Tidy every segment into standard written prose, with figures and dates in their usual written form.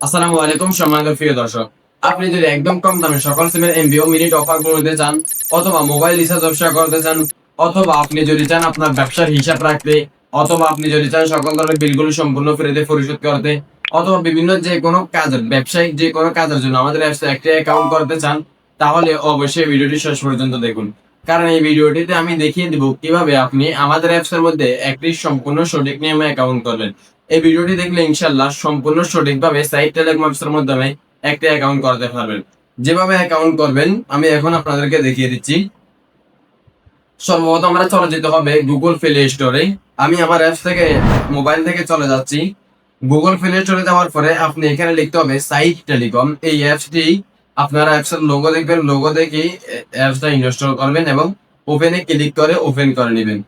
আসসালামু আলাইকুম সম্মানিত প্রিয় দর্শক। আপনি যদি একদম কম দামে সকল সিমের এমবি ও মিনিট অফার করতে চান, অথবা মোবাইল রিচার্জ ব্যবসা করতে চান, অথবা আপনি যদি চান আপনার ব্যবসার হিসাব রাখতে, অথবা আপনি যদি চান সকল ধরনের বিলগুলো সম্পূর্ণ ফ্রিতে পরিশোধ করতে, অথবা বিভিন্ন যে কোনো কাজের ব্যবসায়িক যে কোনো কাজের জন্য আমাদের অ্যাপসে একটি অ্যাকাউন্ট করতে চান, তাহলে অবশ্যই ভিডিওটি শেষ পর্যন্ত দেখুন। কারণ এই ভিডিওটিতে আমি দেখিয়ে দিব কিভাবে আপনি আমাদের অ্যাপসের মধ্যে একটি সম্পূর্ণ সঠিক নিয়মে অ্যাকাউন্ট করবেন। এই ভিডিওটি দেখলে ইনশাআল্লাহ সম্পূর্ণ সঠিকভাবে সাইট টেলিকম অ্যাপসের মাধ্যমে একটা অ্যাকাউন্ট করতে পারবেন। যেভাবে অ্যাকাউন্ট করবেন আমি এখন আপনাদেরকে দেখিয়ে দিচ্ছি। সর্বপ্রথম আমরা চলে যেতে হবে গুগল প্লে স্টোরে। আমি আমার অ্যাপস থেকে মোবাইল থেকে চলে যাচ্ছি। গুগল প্লে স্টোরে যাওয়ার পরে আপনি এখানে লিখতে হবে সাইট টেলিকম। এই অ্যাপসটি আপনারা অ্যাপসের লোগো দেখবেন, লোগো দেখে অ্যাপসটা ইনস্টল করবেন এবং ওপেনে ক্লিক করে ওপেন করে নেবেন।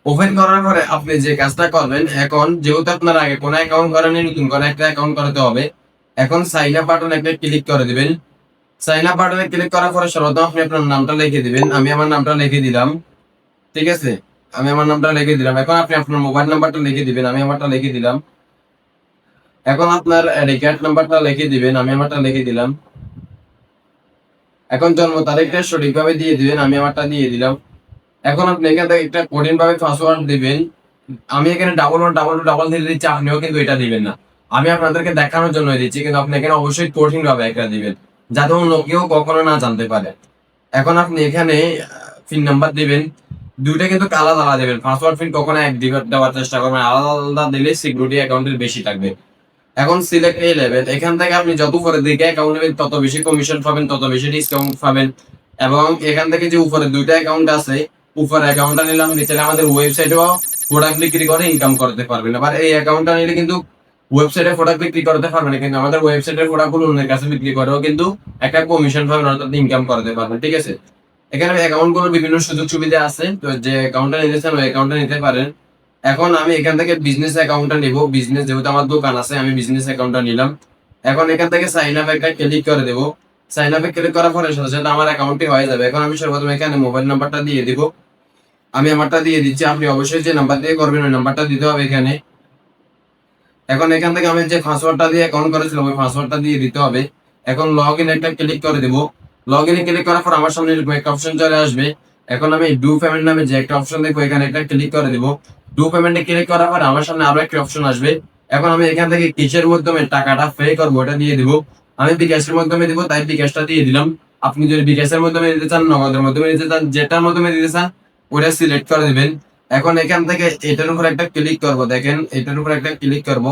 ওপেন করার পরে আপনি যে কাজটা করবেন, এখন যেহেতু আপনার আগে কোনো অ্যাকাউন্ট করেনি, নতুন করে একটা অ্যাকাউন্ট করতে হবে। এখন সাইন আপ বাটন একটা ক্লিক করে দিবেন। সাইন আপ বাটনে ক্লিক করার পরে সর্বপ্রথম আপনি আপনার নামটা লিখে দিবেন। আমি আমার নামটা লিখে দিলাম। ঠিক আছে, আমি আমার নামটা লিখে দিলাম। এখন আপনি আপনার মোবাইল নাম্বারটা লিখে দিবেন। আমি আমারটা লিখে দিলাম। এখন আপনার রিকার্ড নাম্বারটা লিখে দিবেন। আমি আমারটা লিখে দিলাম। এখন জন্ম তারিখটা সঠিকভাবে দিয়ে দিবেন। আমি আমারটা দিয়ে দিলাম। এখন আপনি এখান থেকে একটা কঠিন ভাবে পাসওয়ার্ড দিবেন। আমি এখানে ডাবল দিয়ে দিচ্ছি, আপনিও কিন্তু এটা দিবেন না। আমি আপনাদেরকে দেখানোর জন্য দিচ্ছি, কিন্তু আপনি এখানে অবশ্যই কঠিন ভাবে একটা দিবেন, যাতে অন্য কেউ কখনো না জানতে পারে। এখন আপনি এখানে পিন নাম্বার দিবেন। দুইটা কিন্তু আলাদা আলাদা দিবেন। পাসওয়ার্ড পিন কখনো এক দেওয়ার চেষ্টা করবেন, আলাদা আলাদা দিলে সিকিউরিটি অ্যাকাউন্টের বেশি থাকবে। এখন সিলেক্ট এ লেভেল, এখান থেকে আপনি যত উপরে দিকে অ্যাকাউন্ট নেবেন তত বেশি কমিশন পাবেন, তত বেশি ডিসকাউন্ট পাবেন। এবং এখান থেকে যে উপরে দুইটা অ্যাকাউন্ট আছে, উপরে অ্যাকাউন্টটা নিলাম, নিচে আমাদের ওয়েবসাইটেও প্রোডাক্ট বিক্রি করে ইনকাম করতে পারবেন। আবার এই অ্যাকাউন্টটা নিলে কিন্তু ওয়েবসাইটে প্রোডাক্ট বিক্রি করতে পারবেন না, কিন্তু আমাদের ওয়েবসাইটের প্রোডাক্টগুলো অন্যের কাছে বিক্রি করেও কিন্তু একটা কমিশন পাবেন, অর্থাৎ ইনকাম করতে পারবেন। ঠিক আছে, এখানে অ্যাকাউন্টগুলোর বিভিন্ন সুযোগ সুবিধা আছে, তো যে অ্যাকাউন্টটা নিতে চান ওই অ্যাকাউন্টটা নিতে পারেন। এখন আমি এখান থেকে বিজনেস অ্যাকাউন্টটা নিব। বিজনেস যেহেতু আমার দোকান আছে, আমি বিজনেস অ্যাকাউন্টটা নিলাম। এখন এখান থেকে সাইন আপ একটা ক্লিক করে দেব। সাইন আপে ক্লিক করার পরে সাথে সাথে আমার অ্যাকাউন্টটি হয়ে যাবে। এখন আমি সর্বপ্রথম এখানে মোবাইল নাম্বারটা দিয়ে দিব। আমি আমারটা দিয়ে দিচ্ছি। আপনি অবশ্যই যে নাম্বার দিয়ে করবেন ওই নাম্বারটা দিতে হবে এখানে। এখন এখান থেকে আমি যে পাসওয়ার্ডটা দিয়ে অ্যাকাউন্ট করেছিলাম ওই পাসওয়ার্ডটা দিয়ে দিতে হবে। এখন লগ ইন একটা ক্লিক করে দেব। লগ ইনে ক্লিক করার পর আমার সামনে এরকম একটা অপশন চলে আসবে। এখন আমি ডু পেমেন্ট নামে যে একটা অপশন দেখবো, এখানে একটা ক্লিক করে দেব। ডু পেমেন্টে ক্লিক করার পর আমার সামনে আরো একটা অপশন আসবে। এখন আমি এখান থেকে কিসের মাধ্যমে টাকাটা পে করবো ওটা দিয়ে দিব। আমি বিকাশের মাধ্যমে দিব, তাই বিকাশটা দিয়ে দিলাম। আপনি যদি বিকাশের মাধ্যমে দিতে চান, নগদের মাধ্যমে দিতে চান, যেটার মাধ্যমে দিতে চান ওটা সিলেক্ট করে দিবেন। এখন এখান থেকে এটার উপর একটা ক্লিক করব, দেখেন এটার উপর একটা ক্লিক করব,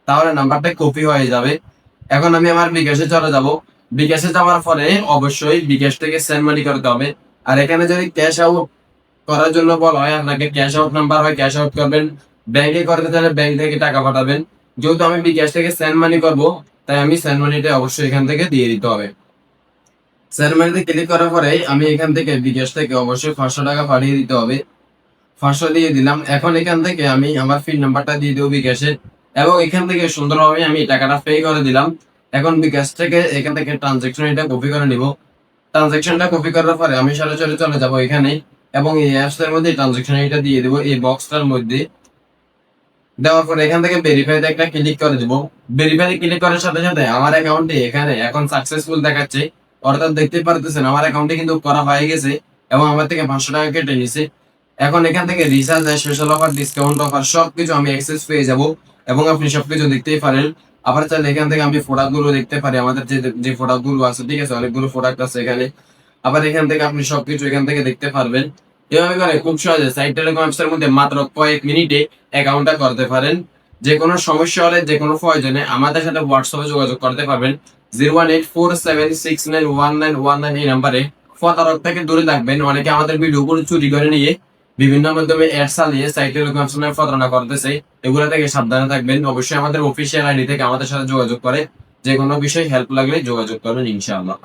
তাহলে নাম্বারটা কপি হয়ে যাবে। এখন আমি আমার বিকাশে চলে যাব। বিকাশে যাওয়ার পরে অবশ্যই বিকাশ থেকে সেন্ড মানি করতে হবে। আর এখানে যদি ক্যাশ আউট করার জন্য বলা হয়, আপনাকে ক্যাশ আউট নাম্বার হয় ক্যাশ আউট করবেন। ব্যাংকে করতে চাইলে ব্যাংক থেকে টাকা পাঠাবেন। যেহেতু আমি বিকাশ থেকে সেন্ড মানি করব, তাই আমি সেন্ড মানিটা অবশ্যই এখান থেকে দিয়ে দিতে হবে। সেন্ড মানিতে ক্লিক করার পরে আমি এখান থেকে বিকাশ থেকে অবশ্যই 500 টাকা পাঠিয়ে দিতে হবে। 500 দিয়ে দিলাম। এখন এখান থেকে আমি আমার পিন নাম্বারটা দিয়ে দেবো বিকাশে, এবং এখান থেকে সুন্দরভাবে আমি টাকাটা পে করে দিলাম। এখন বিকাশ থেকে এখান থেকে ট্রানজেকশন এটা কপি করে নিব। ট্রানজেকশনটা কপি করার পরে আমি সরাসরি চলে যাব এখানে, এবং এই অ্যাপস এর মধ্যে ট্রানজেকশন এটা দিয়ে দেবো এই বক্সটার মধ্যে। দেওয়ার পরে এখান থেকে ভেরিফাইতে একটা ক্লিক করে দেবো। ভেরিফাইতে ক্লিক করার সাথে সাথে আমার অ্যাকাউন্টে এখানে এখন সাকসেসফুল দেখাচ্ছে, অর্থাৎ দেখতে পারতেছেন আমার অ্যাকাউন্টে কিন্তু করা হয়ে গেছে এবং আমার থেকে 500 টাকা কেটে নিছে। এখন এখান থেকে recharge, special offer, discount offer সবকিছু আমি অ্যাক্সেস পেয়ে যাব, এবং আপনি সবকিছু দেখতেই পারেন। আবার চাইলে এখান থেকে আমি প্রোডাক্ট গুলো দেখতে পারি, আমাদের যে যে প্রোডাক্ট গুলো আছে, ঠিক আছে, অনেকগুলো প্রোডাক্ট আছে এখানে। আবার এখান থেকে আপনি সবকিছু এখান থেকে দেখতে পারবেন। এভাবে করে খুব সহজে সাইট টেলিকম অ্যাপস এর মধ্যে মাত্র কয়েক মিনিটে অ্যাকাউন্টটা করতে পারেন। যে কোনো সমস্যা হলে, যে কোনো প্রয়োজনে আমাদের সাথে হোয়াটসঅ্যাপে যোগাযোগ করতে পারবেন 01847691919 এই নাম্বারে। প্রতারক থেকে দূরে থাকবেন। অনেকে আমাদের ভিডিওগুলো চুরি করে নিয়ে বিভিন্ন মাধ্যমে অ্যাড চালিয়ে সাইট টেলিকম অ্যাপস এর প্রতারণা করতেছে, এগুলো থেকে সাবধানে থাকবেন। অবশ্যই আমাদের অফিসিয়াল আইডি থেকে আমাদের সাথে যোগাযোগ করে যে কোনো বিষয়ে হেল্প লাগলে যোগাযোগ করবেন ইনশাআল্লাহ।